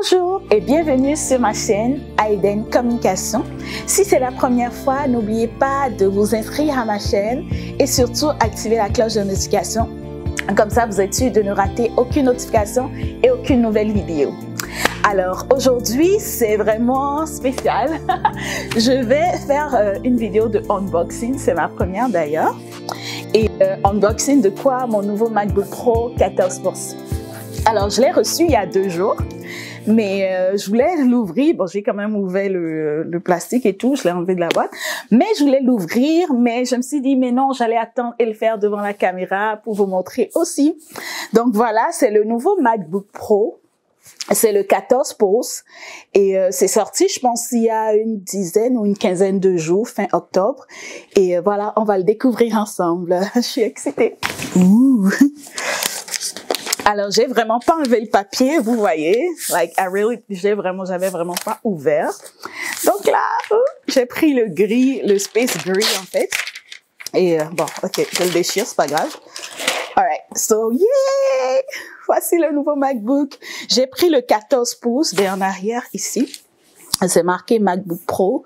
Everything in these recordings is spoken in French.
Bonjour et bienvenue sur ma chaîne Aiden Communication. Si c'est la première fois, n'oubliez pas de vous inscrire à ma chaîne et surtout activer la cloche de notification. Comme ça, vous êtes sûr de ne rater aucune notification et aucune nouvelle vidéo. Alors aujourd'hui, c'est vraiment spécial. Je vais faire une vidéo de unboxing, c'est ma première d'ailleurs. Et unboxing de quoi? Mon nouveau MacBook Pro 14 pouces. Alors, je l'ai reçu il y a 2 jours. Mais je voulais l'ouvrir. Bon, j'ai quand même ouvert le plastique et tout. Je l'ai enlevé de la boîte. Mais je voulais l'ouvrir. Mais je me suis dit, mais non, j'allais attendre et le faire devant la caméra pour vous montrer aussi. Donc voilà, c'est le nouveau MacBook Pro. C'est le 14 pouces. Et c'est sorti, je pense, il y a une dizaine ou une quinzaine de jours, fin octobre. Et voilà, on va le découvrir ensemble. Je suis excitée. Ouh. Alors, j'ai vraiment pas enlevé le papier, vous voyez. J'avais vraiment pas ouvert. Donc là, j'ai pris le gris, le space gris en fait. Et bon, ok, je le déchire, c'est pas grave. Alright, so yeah! Voici le nouveau MacBook. J'ai pris le 14 pouces en arrière ici. C'est marqué MacBook Pro.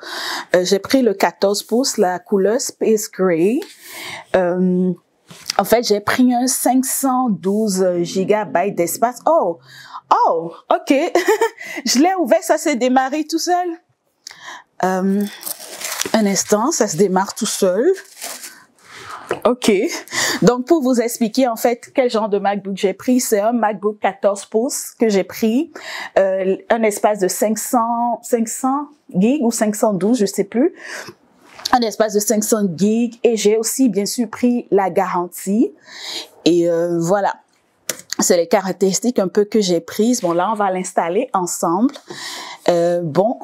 J'ai pris le 14 pouces, la couleur space gray. En fait, j'ai pris un 512 GB d'espace. Oh, ok. Je l'ai ouvert, ça s'est démarré tout seul. Un instant, ça se démarre tout seul. Ok. Donc, pour vous expliquer, en fait, quel genre de MacBook j'ai pris, c'est un MacBook 14 pouces que j'ai pris. Un espace de 500 gigs ou 512, je sais plus. Un espace de 500 gigs et j'ai aussi bien sûr pris la garantie et voilà, c'est les caractéristiques un peu que j'ai prises. Bon là on va l'installer ensemble. Bon,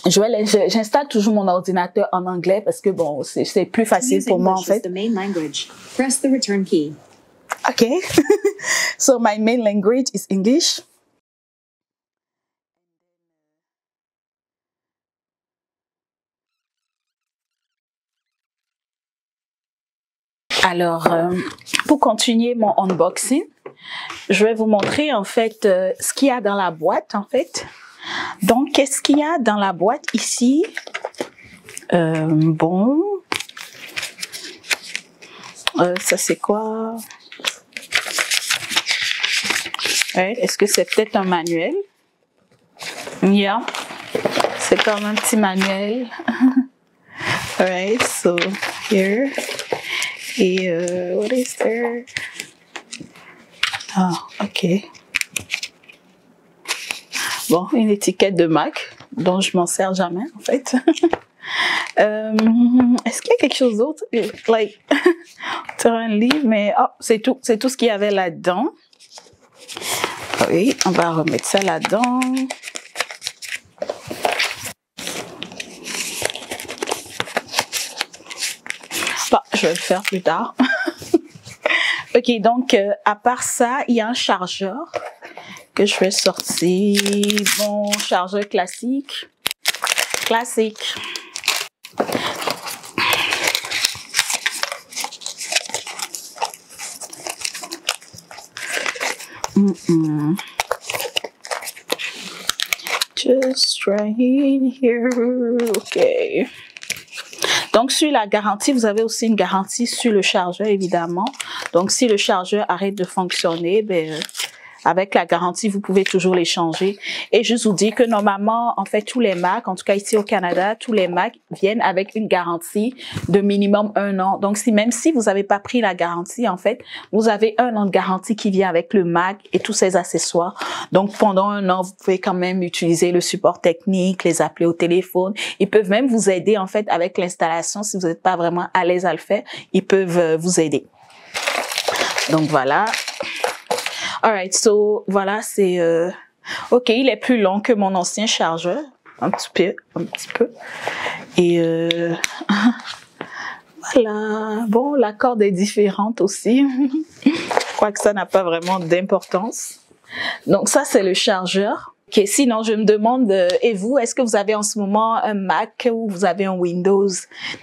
j'installe toujours mon ordinateur en anglais parce que bon c'est plus facile pour moi en fait. Press the return key. Okay. So my main language is English. Alors, pour continuer mon unboxing, je vais vous montrer en fait ce qu'il y a dans la boîte en fait. Donc, qu'est-ce qu'il y a dans la boîte ici? Bon, ça c'est quoi? Ouais, est-ce que c'est peut-être un manuel? Yeah, c'est comme un petit manuel. Alright, so here. Et what is there? Ah, ok. Bon, une étiquette de Mac dont je m'en sers jamais en fait. Est-ce qu'il y a quelque chose d'autre? Like, sur un livre, mais oh, c'est tout ce qu'il y avait là-dedans. Oui, on va remettre ça là-dedans. Bon, je vais le faire plus tard. Ok, donc à part ça, il y a un chargeur que je vais sortir. Bon, chargeur classique. Just right here. Ok. Donc, sur la garantie, vous avez aussi une garantie sur le chargeur, évidemment. Donc, si le chargeur arrête de fonctionner, avec la garantie, vous pouvez toujours les changer. Et juste vous dire que normalement, en fait, tous les Macs, en tout cas ici au Canada, tous les Macs viennent avec une garantie de minimum 1 an. Donc, même si vous n'avez pas pris la garantie, en fait, vous avez 1 an de garantie qui vient avec le Mac et tous ses accessoires. Donc, pendant 1 an, vous pouvez quand même utiliser le support technique, les appeler au téléphone. Ils peuvent même vous aider, en fait, avec l'installation. Si vous n'êtes pas vraiment à l'aise à le faire, ils peuvent vous aider. Donc, voilà. Alright, so voilà, c'est ok, il est plus long que mon ancien chargeur, un petit peu. Et voilà. Bon, la corde est différente aussi. Je crois que ça n'a pas vraiment d'importance. Donc ça, c'est le chargeur. Ok, sinon je me demande, et vous, est-ce que vous avez en ce moment un Mac ou vous avez un Windows?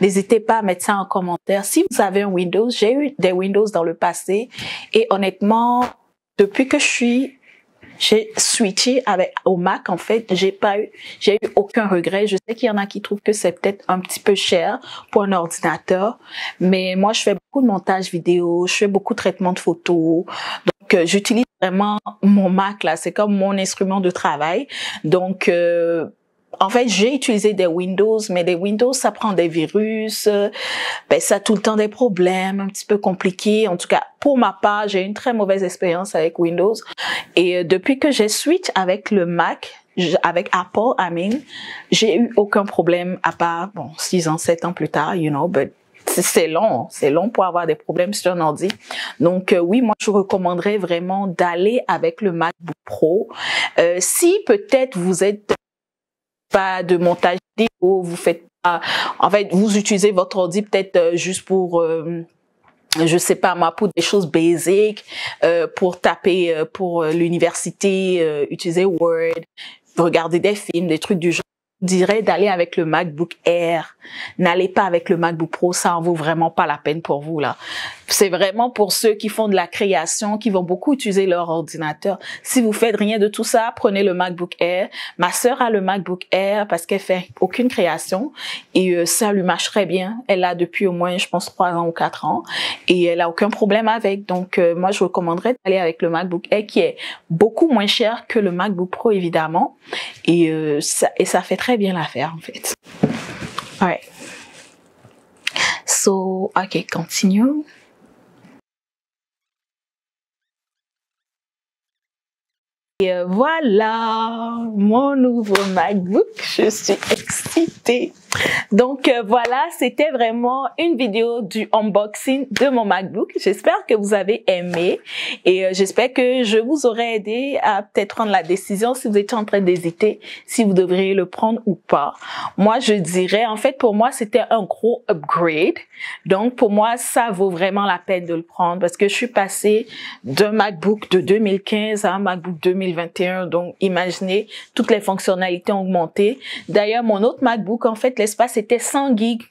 N'hésitez pas à mettre ça en commentaire. Si vous avez un Windows, j'ai eu des Windows dans le passé et honnêtement, depuis que je suis j'ai switché au Mac. En fait, j'ai eu aucun regret. Je sais qu'il y en a qui trouvent que c'est peut-être un petit peu cher pour un ordinateur, mais moi, je fais beaucoup de montage vidéo, je fais beaucoup de traitement de photos. Donc, j'utilise vraiment mon Mac là. C'est comme mon instrument de travail. Donc, en fait, j'ai utilisé des Windows, mais des Windows, ça prend des virus, ça a tout le temps des problèmes, un petit peu compliqués. En tout cas, pour ma part, j'ai une très mauvaise expérience avec Windows. Et depuis que j'ai switch avec le Mac, avec Apple, j'ai eu aucun problème à part, 6 ans, 7 ans plus tard, but c'est long pour avoir des problèmes sur un ordi. Donc oui, moi je recommanderais vraiment d'aller avec le MacBook Pro. Si peut-être vous êtes pas de montage vidéo, vous faites pas, en fait, vous utilisez votre ordi peut-être juste pour je sais pas moi, pour des choses basiques, pour taper pour l'université, utiliser Word, regarder des films, des trucs du genre. Je dirais d'aller avec le MacBook Air. N'allez pas avec le MacBook Pro, ça en vaut vraiment pas la peine pour vous là. C'est vraiment pour ceux qui font de la création, qui vont beaucoup utiliser leur ordinateur. Si vous faites rien de tout ça, prenez le MacBook Air. Ma sœur a le MacBook Air parce qu'elle fait aucune création et ça lui marche très bien. Elle l'a depuis au moins, je pense, 3 ans ou 4 ans et elle a aucun problème avec. Donc moi, je recommanderais d'aller avec le MacBook Air qui est beaucoup moins cher que le MacBook Pro évidemment et ça fait très bien l'affaire en fait. Alright. So, okay, continue. Et voilà mon nouveau MacBook, je suis excitée. Donc voilà, c'était vraiment une vidéo du unboxing de mon MacBook. J'espère que vous avez aimé et j'espère que je vous aurai aidé à peut-être prendre la décision si vous étiez en train d'hésiter, si vous devriez le prendre ou pas. Moi, je dirais, en fait, pour moi, c'était un gros upgrade. Donc, pour moi, ça vaut vraiment la peine de le prendre parce que je suis passée d'un MacBook de 2015 à un MacBook 2021. Donc, imaginez, toutes les fonctionnalités ont augmenté. D'ailleurs, mon autre MacBook, en fait, l'espace était 100 gigs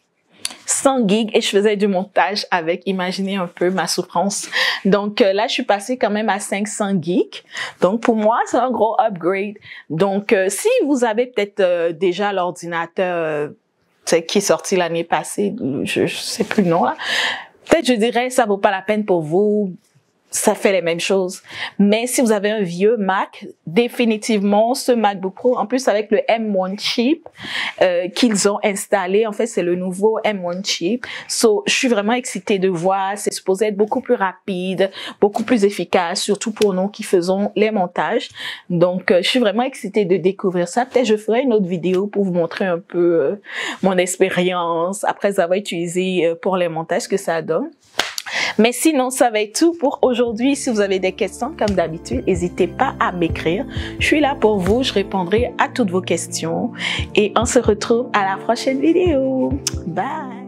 et je faisais du montage avec, imaginez un peu ma souffrance. Donc là, je suis passée quand même à 500 gigs. Donc pour moi, c'est un gros upgrade. Donc si vous avez peut-être déjà l'ordinateur qui est sorti l'année passée, je sais plus le nom là, peut-être je dirais ça vaut pas la peine pour vous. Ça fait les mêmes choses. Mais si vous avez un vieux Mac, définitivement, ce MacBook Pro, en plus avec le M1 chip qu'ils ont installé, en fait, c'est le nouveau M1 chip. So, je suis vraiment excitée de voir. C'est supposé être beaucoup plus rapide, beaucoup plus efficace, surtout pour nous qui faisons les montages. Donc, je suis vraiment excitée de découvrir ça. Peut-être je ferai une autre vidéo pour vous montrer un peu mon expérience après avoir utilisé pour les montages que ça donne. Mais sinon, ça va être tout pour aujourd'hui. Si vous avez des questions, comme d'habitude, n'hésitez pas à m'écrire. Je suis là pour vous, je répondrai à toutes vos questions. Et on se retrouve à la prochaine vidéo. Bye!